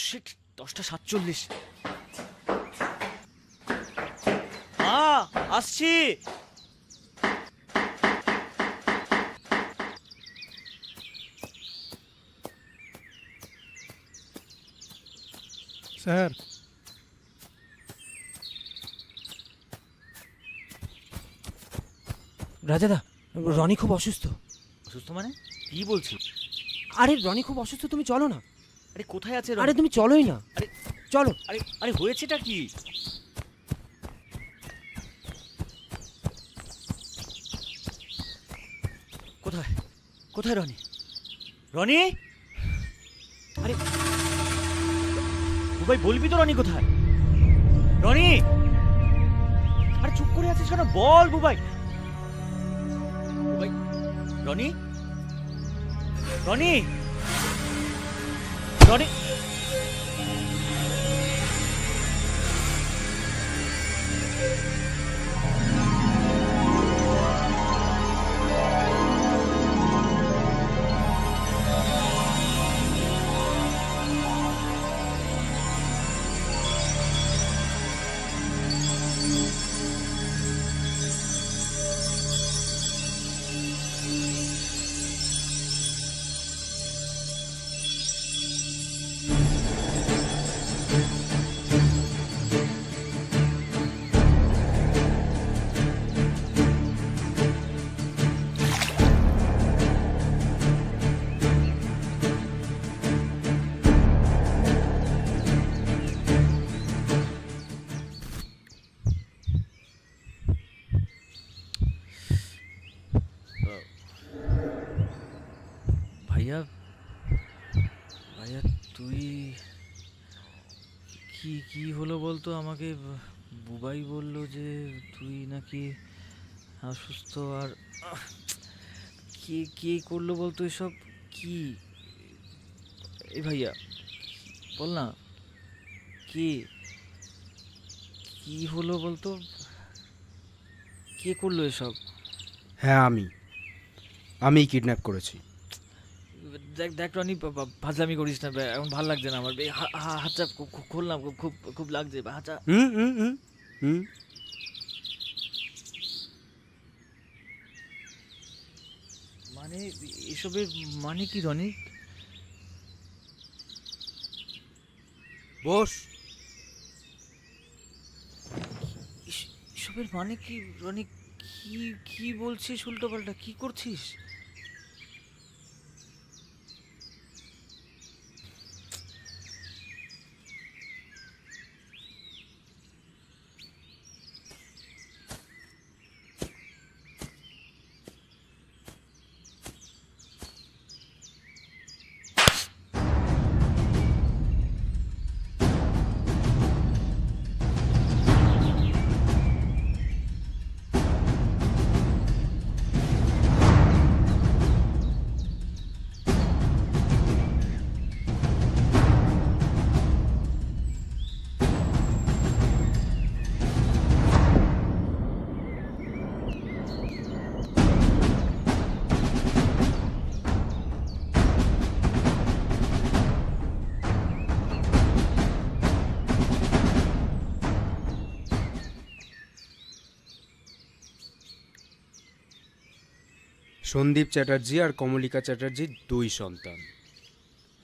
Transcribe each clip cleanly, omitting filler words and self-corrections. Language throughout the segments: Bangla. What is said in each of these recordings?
শিট, 10:47। আসছি। স্যার, রাজাদা, রনি খুব অসুস্থ। অসুস্থ মানে কি বলছিস? আরে রনি খুব অসুস্থ, তুমি চলো না। আরে কোথায় আছে আরে তুমি চলোই না। আরে চলো। আরে আরে হয়েছেটা কি? কোথায় কোথায় রনি? রনি, আরে বুবাই বলবি তো রনি কোথায়? রনি, আরে চুপ করে আছিস কেন? বল বুবাই। বুবাই, রনি, রনি, রনি। ভাইয়া, ভাইয়া তুই কি কি হলো বলতো আমাকে? বুবাই বলল যে তুই নাকি অসুস্থ। আর কে কে করলো বলতো এসব? কি এই ভাইয়া বল না, কে কি হলো বলতো? কে করলো এসব? হ্যাঁ আমি কিডন্যাপ করেছি। দেখ দেখ রনি, ফাজলামি করিস না, এখন ভাল লাগছে না আমার। হাতটা খুললাম, খুব খুব লাগছে হাতটা। হুম হুম হুম হুম মানে এসবের মানে কি রনি? বস। এসবের মানে কি রনি? কি কি বলছিস? উল্টো পাল্টা কি করছিস? সন্দীপ চ্যাটার্জি আর কমলিকা চ্যাটার্জির দুই সন্তান,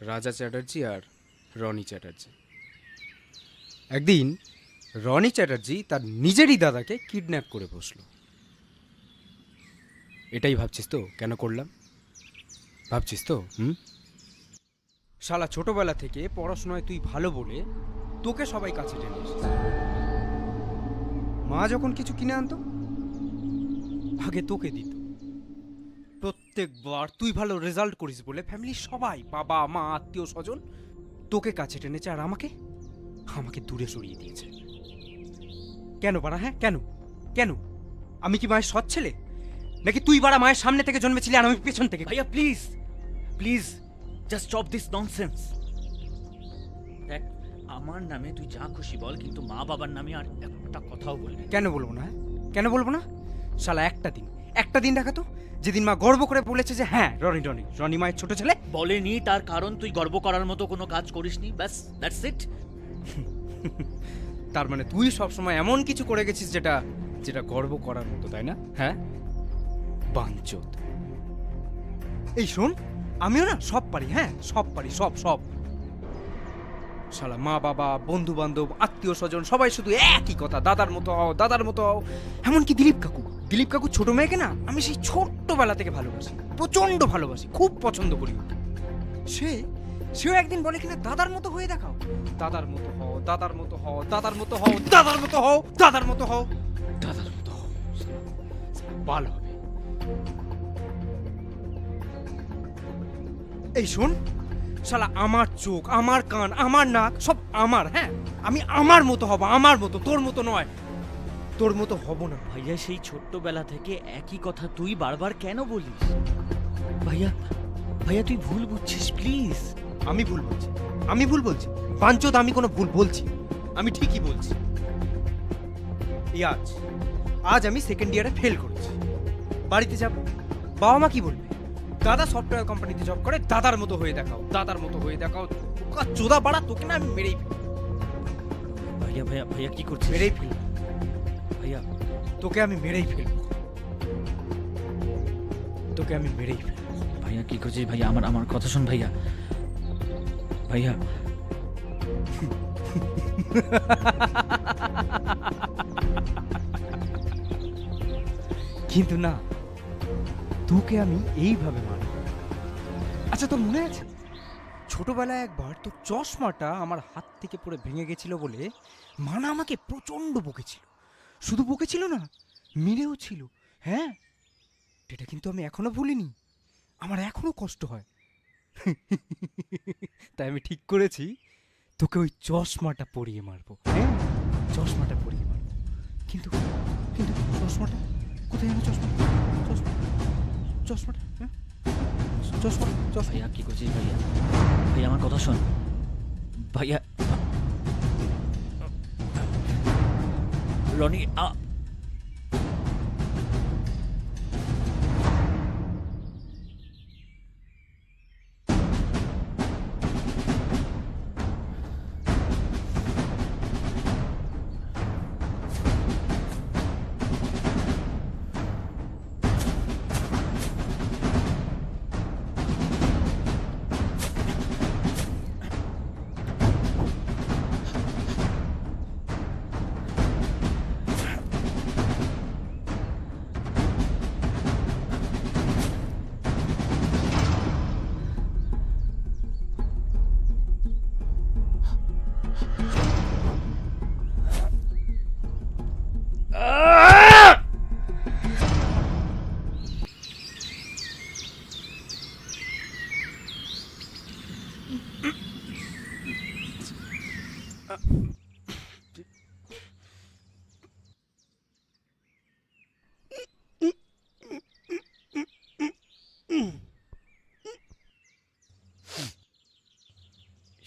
রাজা চ্যাটার্জি আর রনি চ্যাটার্জি। একদিন রনি চ্যাটার্জি তার নিজেরই দাদাকে কিডন্যাপ করে বসলো। এটাই ভাবছিস তো কেন করলাম? ভাবছিস তো? শালা ছোটবেলা থেকে পড়াশোনায় তুই ভালো বলে তোকে সবাই কাছে টেনে এসেছে। মা যখন কিছু কিনে আনতো আগে তোকে দিত। প্রত্যেকবার তুই ভালো রেজাল্ট করিস বলে ফ্যামিলির সবাই, বাবা মা আত্মীয় স্বজন, তোকে কাছে টেনেছে আর আমাকে আমাকে দূরে সরিয়ে দিয়েছে। কেন বাড়া? হ্যাঁ কেন? কেন? আমি কি মায়ের সৎ ছেলে? নাকি তুই বাড়া মায়ের সামনে থেকে জন্মেছিলি আর আমি পেছন থেকে? ভাইয়া please please just stop this nonsense. দেখ, আমার নামে তুই যা খুশি বল, কিন্তু মা বাবার নামে আর একটা কথাও বলবি না। কেন বলবো না? কেন বলবো না? শালা একটা দিন দেখাতো যেদিন মা গর্ব করে বলেছে যে হ্যাঁ রনি রনি রনি মায়ের ছোট ছেলে। বলেনি তার কারণ তুই গর্ব করার মতো কোনো কাজ করিসনি, ব্যাস দ্যাটস ইট। তার মানে তুই সবসময় এমন কিছু করে গেছিস যেটা যেটা গর্ব করার মতো, তাই না? হ্যাঁ, বাঞ্চোত। এই শোন, আমিও না সব পারি, হ্যাঁ সব পারি, সব সব। শালা মা বাবা বন্ধু বান্ধব আত্মীয় স্বজন সবাই শুধু একই কথা, দাদার মতো হও দাদার মতো হও। এমনকি দিলীপ কাকু ছোট মেয়েকে না আমি সেই ছোট্টবেলা থেকে ভালোবাসি, প্রচন্ড ভালোবাসি, খুব পছন্দ করি ওকে। সেও একদিন বলে কিনা দাদার মতো হয়ে দেখাও, দাদার মতো হও দাদার মতো হও দাদার মতো হও দাদার মতো হও দাদার মতো হও দাদার মতো হও। বাল হবে। এই শোন শালা, আমার চোখ আমার কান আমার নাক সব আমার, হ্যাঁ আমি আমার মতো হব, আমার মতো, তোর মতো নয়, তোর মতো হব না। ভাইয়া সেই ছোট্টবেলা থেকে একই কথা তুই বারবার কেন বলিস? ভাইয়া ভাইয়া তুই ভুল বুঝছিস, প্লিজ। আমি ভুল বলছি পাঞ্চদ, আমি কোনো ভুল বলছি? আমি ঠিকই বলছি। এই আজ আমি সেকেন্ড ইয়ারে ফেল করেছি, বাড়িতে যাব, বাবা মা কি বলবে? দাদা সফটওয়্যার কোম্পানিতে জব করে, দাদার মতো হয়ে দেখাও দাদার মতো হয়ে দেখাও। চোদা বাড়া, তোকে না আমি মেরেই ফেলবো। ভাইয়া ভাইয়া ভাইয়া কি করছিস? মেরেই ফেলবো ভাইয়া তোকে, আমি মেরেই ফেলবো তোকে, আমি মেরেই ফেলবো। ভাইয়া কি করছিস? ভাইয়া আমার আমার কথা শোন ভাইয়া। ভাইয়া কিন্তু না, তোকে আমি এইভাবে মারব। আচ্ছা তোর মনে আছে ছোটবেলায় একবার তোর চশমাটা আমার হাত থেকে পড়ে ভেঙে গেছিল বলে মানা আমাকে প্রচন্ড বকেছিল? শুধু বকেছিল না, মেরেও ছিল। হ্যাঁ, এটা কিন্তু আমি এখনো ভুলিনি, আমার এখনো কষ্ট হয়। তাই আমি ঠিক করেছি তোকে ওই চশমাটা পরিয়ে মারবো। হ্যাঁ, চশমাটা পরিয়ে মারবো। কিন্তু কিন্তু চশমাটা কোথায়? আমার চশমাটা হ্যাঁ, চশমা। ভাইয়া কি করছিস? ভাইয়া ভাইয়া আমার কথা শোন ভাইয়া। রনি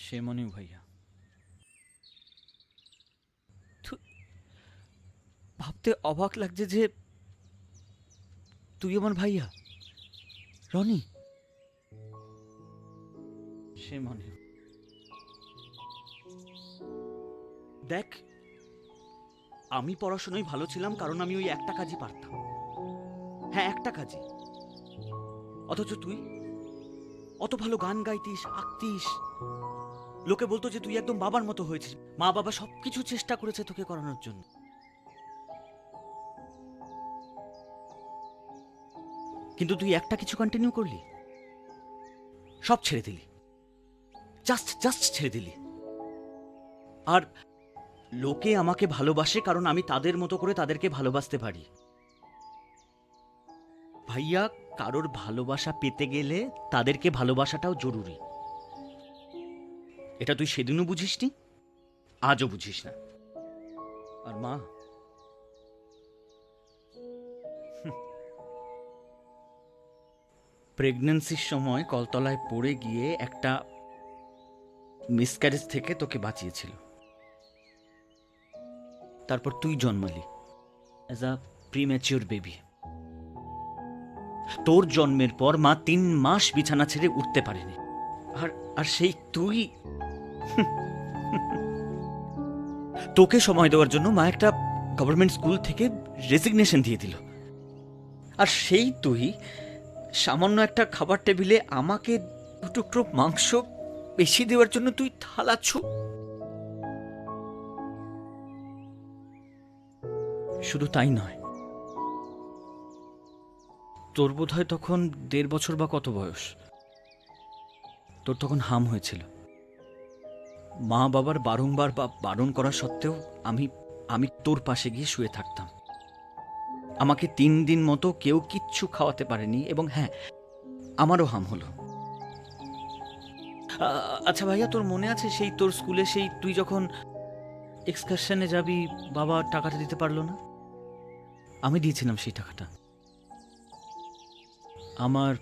সে মনে ভাইয়া ভাবতে অবাক লাগছে যে তুই আমার ভাইয়া রনি। সে মনে দেখ, আমি পড়াশোনায় ভালো ছিলাম কারণ আমি ওই একটা কাজই পারতাম, হ্যাঁ একটা কাজই। অথচ তুই অত ভালো গান গাইতিস, আঁকতিস, লোকে বলতো যে তুই একদম বাবার মতো হয়েছিস। মা বাবা সবকিছু চেষ্টা করেছে তোকে করানোর জন্য, কিন্তু তুই একটা কিছু কন্টিনিউ করলি, সব ছেড়ে দিলি, জাস্ট ছেড়ে দিলি। আর লোকে আমাকে ভালোবাসে কারণ আমি তাদের মতো করে তাদেরকে ভালোবাসতে পারি। ভাইয়া, কারোর ভালোবাসা পেতে গেলে তাদেরকে ভালোবাসাটাও জরুরি। এটা তুই সেদিনও বুঝিসনি, আজও বুঝিস না। আর মা, প্রেগন্যান্সির সময় কলতলায় পড়ে গিয়ে একটা মিসক্যারেজ থেকে তোকে বাঁচিয়েছিল। তারপর তুই জন্মালি অ্যাজ আ প্রিম্যাচিওর বেবি। তোর জন্মের পর মা 3 মাস বিছানা ছেড়ে উঠতে পারেনি, আর আর সেই তুই তোকে সময় দেওয়ার জন্য মা একটা গভর্নমেন্ট স্কুল থেকে রেজিগনেশন দিয়ে দিল, আর সেই তুই সামান্য একটা খাবার টেবিলে আমাকে 2 টুকরো মাংস বেশি দেওয়ার জন্য তুই থালাচ্ছ। শুধু তাই নয়, তোর বোধ হয় তখন 1.5 বছর বা কত বয়স, তোর তখন হাম হয়েছিল। মা বাবার বারংবার বা বারণ করা সত্ত্বেও আমি আমি তোর পাশে গিয়ে শুয়ে থাকতাম। আমাকে 3 দিন মতো কেউ কিচ্ছু খাওয়াতে পারেনি, এবং হ্যাঁ, আমারও হাম হলো। আচ্ছা ভাইয়া, তোর মনে আছে সেই তোর স্কুলে সেই তুই যখন এক্সকারশনে যাবি, বাবা টাকাটা দিতে পারলো না? আমি দিয়েছিলাম সেই টাকাটা। আমার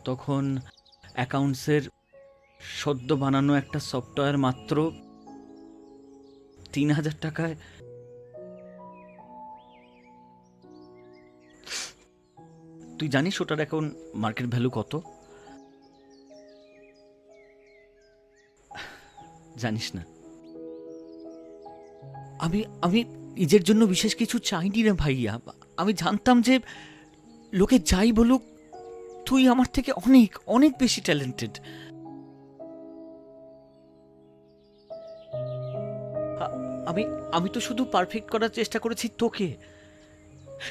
তখন অ্যাকাউন্টসের সদ্য বানানো একটা সফটওয়্যার মাত্র 3,000 টাকায় তুই জানিস ওটার এখন মার্কেট ভ্যালু কত? জানিস না। আমি আমি নিজের জন্য বিশেষ কিছু চাইনি রে ভাইয়া। আমি জানতাম যে লোকে যাই বলুক, তুই আমার থেকে অনেক অনেক বেশি ট্যালেন্টেড। আমি আমি তো শুধু পারফেক্ট করার চেষ্টা করেছি তোকে,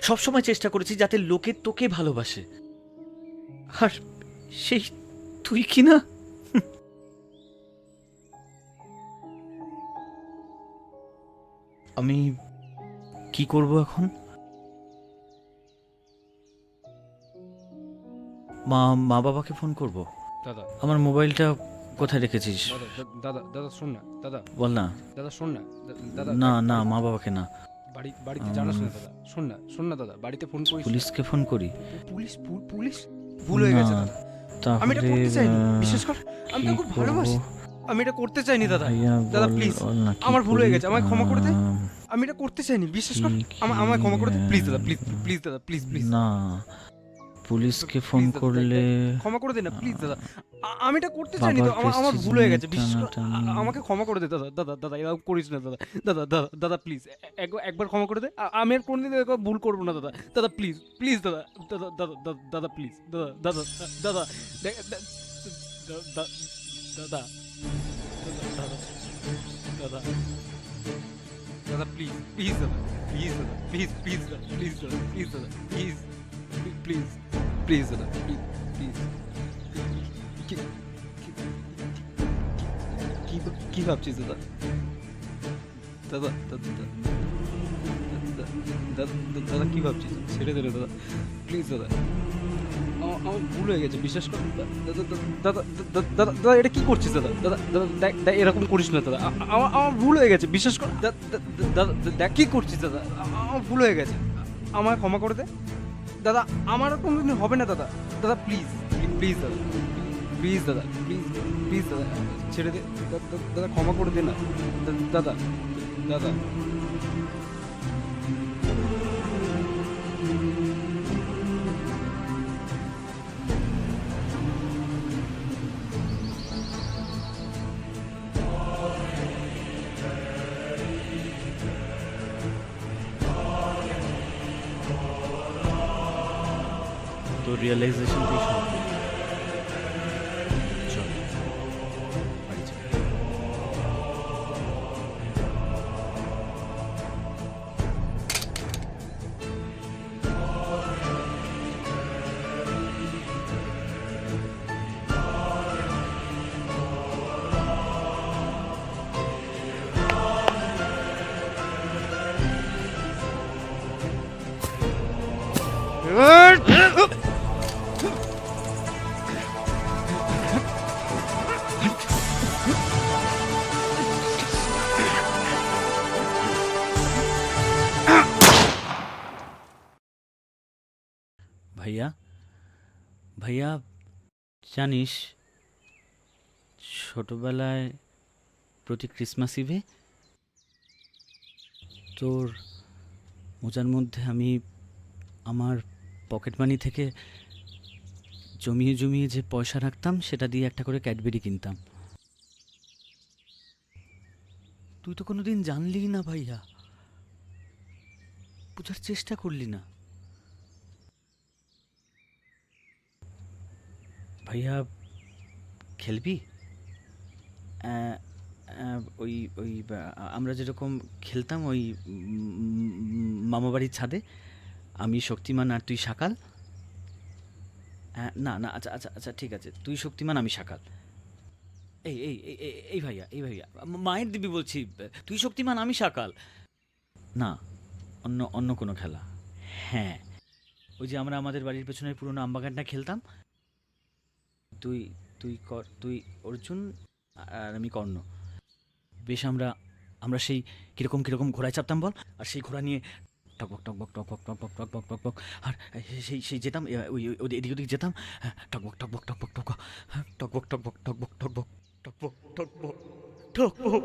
সবসময় চেষ্টা করেছি যাতে লোকে তোকে ভালোবাসে, আর সেই তুই কি না? আমি কি করব এখন? মা বাবাকে ফোন করব? দাদা আমার মোবাইলটা কোথায় রেখেছিস? দাদা দাদা শোন না দাদা, বল না। দাদা শোন না দাদা, না না, মা বাবাকে না। বাড়িতে জানাস না দাদা, শোন না দাদা, বাড়িতে ফোন করিস না। পুলিশকে ফোন করি? পুলিশ ভুল হয়ে গেছে না, দাদা, আমি এটা করতে চাইনি, বিশ্বাস কর, আমি কি তোকে খুব ভালোবাসি, আমি এটা করতে চাইনি দাদা। ভাইয়া দাদা বল, প্লিজ, বল না, কি আমার ভুল হয়ে করি? গেছে, আমায় ক্ষমা করে দে। আমি এটা করতে চাইনি, বিশ্বাস কর, আমায় ক্ষমা করে দে প্লিজ দাদা, প্লিজ দাদা, প্লিজ না, পুলিশকে Please, ফোন দাদা, করলে ক্ষমা করে দে না প্লিজ দাদা, আমি এটা করতে চাইনি তো, আমার ভুল হয়ে গেছে, বিশ্বাস কর, আমাকে ক্ষমা করে দে দাদা, দাদা এরকম করিস না দাদা, দাদা প্লিজ একবার ক্ষমা করে দে, আমি আর কোনোদিন এরকম ভুল করবো না দাদা প্লিজ দাদা প্লিজ দাদা দাদা দাদা প্লিজ দাদা প্লিজ দাদা প্লিজ কি ভাবছিস দাদা? দাদা কি ভাবছিস? ছেড়ে দে দাদা, প্লিজ দাদা, আমার ভুল হয়ে গেছে, বিশ্বাস কর দাদা, এটা কি করছিস দাদা? দাদা এরকম করিস না দাদা, আমার ভুল হয়ে গেছে, বিশ্বাস কর দাদা, দেখ কি করছিস দাদা, আমার ভুল হয়ে গেছে, আমায় ক্ষমা করে দে দাদা, আমার আর কোনোদিন হবে না দাদা, প্লিজ দাদা, প্লিজ দাদা ছেড়ে দে দাদা, ক্ষমা করে দে না দাদা। তো রিয়েলাইজেশন তুই সব চল বাড়ি চল। ভাইয়া ভাইয়া জানিস, ছোটবেলায় প্রতি ক্রিসমাস ইভে তোর মোজার মধ্যে আমি আমার পকেট মানি থেকে জমিয়ে জমিয়ে যে পয়সা রাখতাম সেটা দিয়ে একটা করে ক্যাডবেরি কিনতাম। তুই তো কোনোদিন জানলিই না ভাইয়া, বোঝার চেষ্টা করলি না। ভাইয়া খেলবি? ওই ওই আমরা যেরকম খেলতাম ওই মামাবাড়ির ছাদে, আমি শক্তিমান আর তুই শাকাল। না না, আচ্ছা আচ্ছা আচ্ছা ঠিক আছে, তুই শক্তিমান আমি শাকাল। এই এই এই এই- এই ভাইয়া, এই ভাইয়া, মায়ের দিবি বলছি, তুই শক্তিমান আমি শাকাল। না, অন্য অন্য কোনো খেলা। হ্যাঁ, ওই যে আমরা আমাদের বাড়ির পেছনের পুরোনো আমবাগানটা খেলতাম, তুই তুই অর্জুন আর আমি কর্ণ। বেশ আমরা আমরা সেই কিরকম কিরকম ঘোড়ায় চাপতাম বল, আর সেই ঘোড়া নিয়ে টকবক টকবক টকবক টকবক টকবক টকবক, আর সেই সেই যেতাম ওই ওই এদিক ওদিক যেতাম, টকবক টকবক টকবক টকবক টকবক টকবক টকবক টকবক টকবক টকবক টকবক